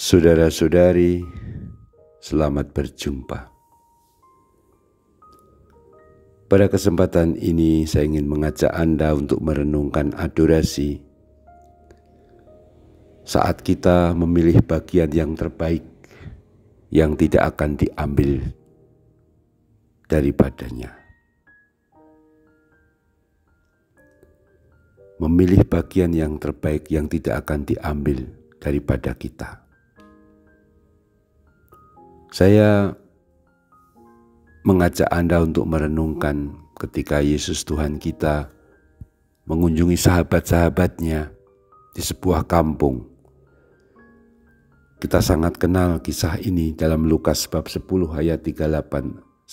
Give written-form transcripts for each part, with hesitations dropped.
Saudara-saudari, selamat berjumpa. Pada kesempatan ini saya ingin mengajak Anda untuk merenungkan adorasi saat kita memilih bagian yang terbaik yang tidak akan diambil daripadanya. Memilih bagian yang terbaik yang tidak akan diambil daripada kita. Saya mengajak Anda untuk merenungkan ketika Yesus Tuhan kita mengunjungi sahabat-sahabatnya di sebuah kampung. Kita sangat kenal kisah ini dalam Lukas bab 10 ayat 38-42.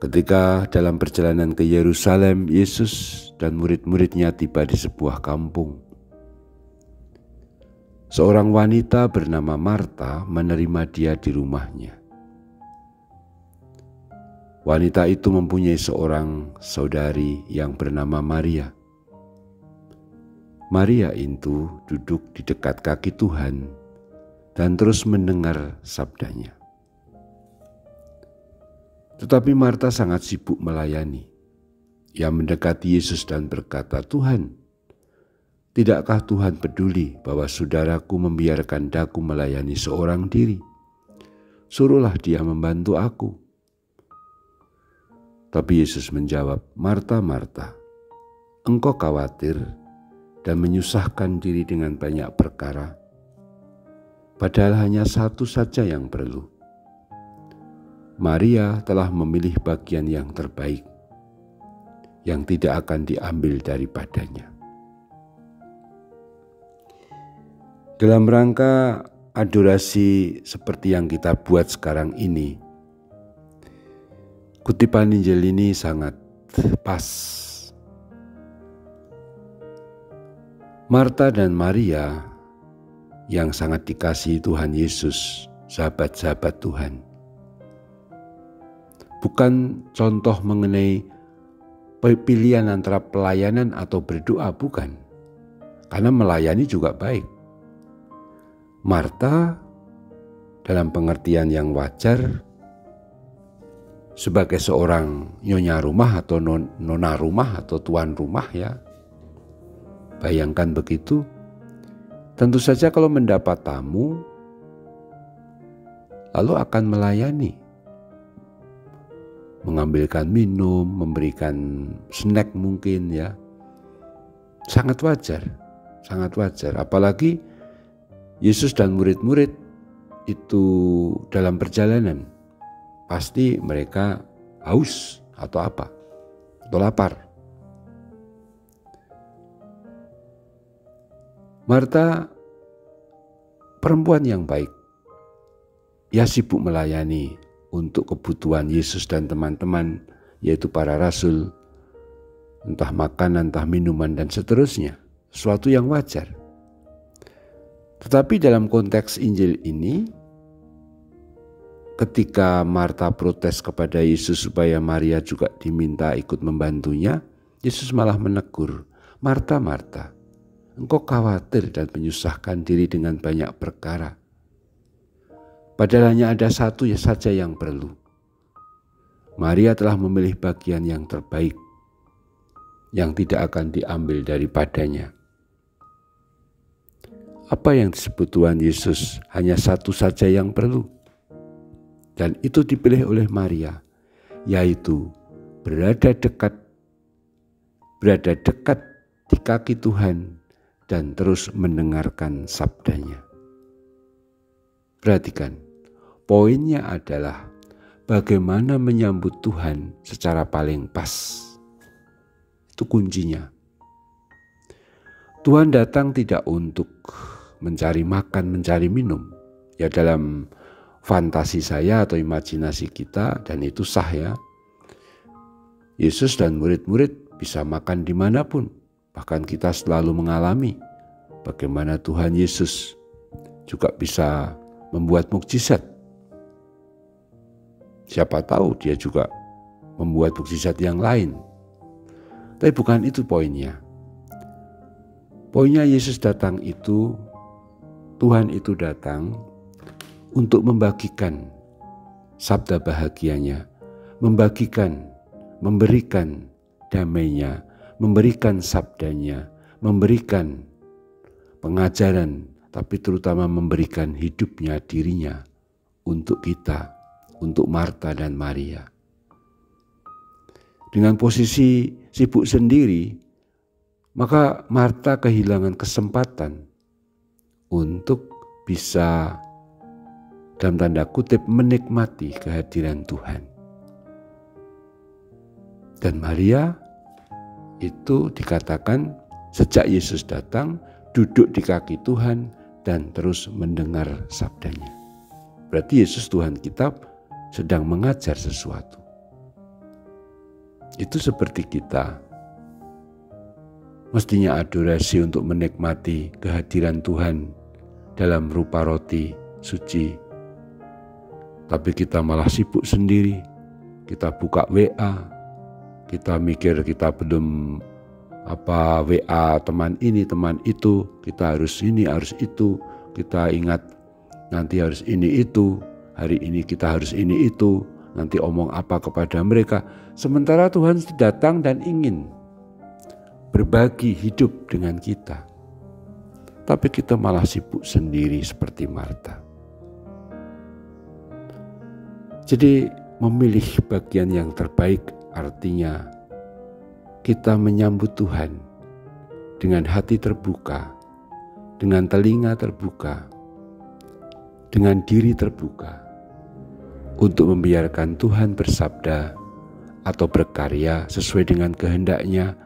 Ketika dalam perjalanan ke Yerusalem, Yesus dan murid-muridnya tiba di sebuah kampung. Seorang wanita bernama Marta menerima dia di rumahnya. Wanita itu mempunyai seorang saudari yang bernama Maria. Maria itu duduk di dekat kaki Tuhan dan terus mendengar sabdanya. Tetapi Marta sangat sibuk melayani. Ia mendekati Yesus dan berkata, "Tuhan, tidakkah Tuhan peduli bahwa saudaraku membiarkan daku melayani seorang diri? Suruhlah dia membantu aku." Tapi Yesus menjawab, "Marta, Marta, engkau khawatir dan menyusahkan diri dengan banyak perkara. Padahal hanya satu saja yang perlu. Maria telah memilih bagian yang terbaik, yang tidak akan diambil daripadanya." Dalam rangka adorasi seperti yang kita buat sekarang ini, kutipan Injil ini sangat pas. Marta dan Maria yang sangat dikasihi Tuhan Yesus, sahabat-sahabat Tuhan, bukan contoh mengenai pilihan antara pelayanan atau berdoa, bukan. Karena melayani juga baik. Marta dalam pengertian yang wajar sebagai seorang nyonya rumah atau nona rumah atau tuan rumah, ya. Bayangkan begitu. Tentu saja kalau mendapat tamu lalu akan melayani. Mengambilkan minum, memberikan snack mungkin, ya. Sangat wajar, sangat wajar. Apalagi Yesus dan murid-murid itu dalam perjalanan, pasti mereka haus atau apa, atau lapar. Marta perempuan yang baik. Ia sibuk melayani untuk kebutuhan Yesus dan teman-teman, yaitu para rasul, entah makanan, entah minuman, dan seterusnya. Sesuatu yang wajar. Tetapi dalam konteks Injil ini, ketika Marta protes kepada Yesus supaya Maria juga diminta ikut membantunya, Yesus malah menegur, "Marta, Marta, engkau khawatir dan menyusahkan diri dengan banyak perkara. Padahal hanya ada satu saja yang perlu. Maria telah memilih bagian yang terbaik, yang tidak akan diambil daripadanya." Apa yang disebut Tuhan Yesus? Hanya satu saja yang perlu. Dan itu dipilih oleh Maria, yaitu berada dekat di kaki Tuhan dan terus mendengarkan sabdanya. Perhatikan, poinnya adalah bagaimana menyambut Tuhan secara paling pas. Itu kuncinya. Tuhan datang tidak untuk mencari makan, mencari minum. Ya, dalam fantasi saya atau imajinasi kita, dan itu sah, ya. Yesus dan murid-murid bisa makan dimanapun. Bahkan kita selalu mengalami bagaimana Tuhan Yesus juga bisa membuat mukjizat. Siapa tahu dia juga membuat mukjizat yang lain. Tapi bukan itu poinnya. Poinnya Yesus datang itu, Tuhan itu datang untuk membagikan sabda bahagianya, memberikan damainya, memberikan sabdanya, memberikan pengajaran, tapi terutama memberikan hidupnya, dirinya untuk kita, untuk Marta dan Maria. Dengan posisi sibuk sendiri, maka Marta kehilangan kesempatan untuk bisa dalam tanda kutip menikmati kehadiran Tuhan. Dan Maria itu dikatakan sejak Yesus datang duduk di kaki Tuhan dan terus mendengar sabdanya. Berarti Yesus Tuhan kita sedang mengajar sesuatu. Itu seperti kita. Mestinya adorasi untuk menikmati kehadiran Tuhan dalam rupa roti suci. Tapi kita malah sibuk sendiri. Kita buka WA. Kita mikir kita belum WA teman ini, teman itu. Kita harus ini, harus itu. Kita ingat nanti harus ini itu. Hari ini kita harus ini itu. Nanti omong apa kepada mereka. Sementara Tuhan datang dan ingin berbagi hidup dengan kita. Tapi kita malah sibuk sendiri seperti Marta. Jadi memilih bagian yang terbaik artinya kita menyambut Tuhan dengan hati terbuka, dengan telinga terbuka, dengan diri terbuka untuk membiarkan Tuhan bersabda atau berkarya sesuai dengan kehendaknya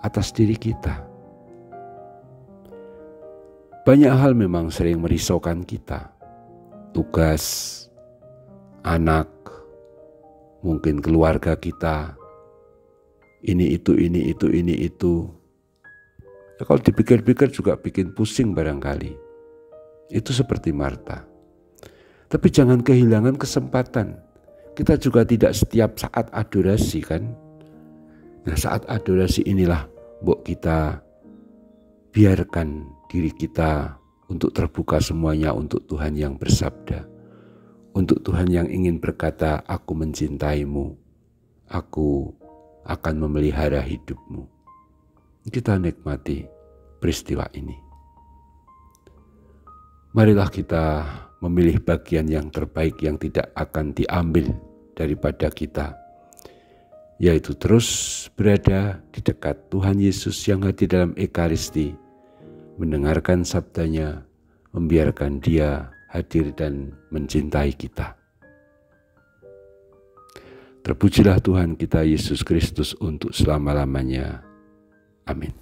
atas diri kita. Banyak hal memang sering merisaukan kita. Tugas, anak, mungkin keluarga kita, ini itu. Ya, kalau dipikir-pikir juga bikin pusing barangkali. Itu seperti Marta. Tapi jangan kehilangan kesempatan. Kita juga tidak setiap saat adorasi kan. Nah, saat adorasi inilah kita biarkan diri kita untuk terbuka semuanya untuk Tuhan yang bersabda. Untuk Tuhan yang ingin berkata, aku mencintaimu, aku akan memelihara hidupmu. Kita nikmati peristiwa ini. Marilah kita memilih bagian yang terbaik yang tidak akan diambil daripada kita, yaitu terus berada di dekat Tuhan Yesus yang hadir dalam Ekaristi, mendengarkan sabdanya, membiarkan Dia hadir dan mencintai kita. Terpujilah Tuhan kita Yesus Kristus untuk selama-lamanya. Amin.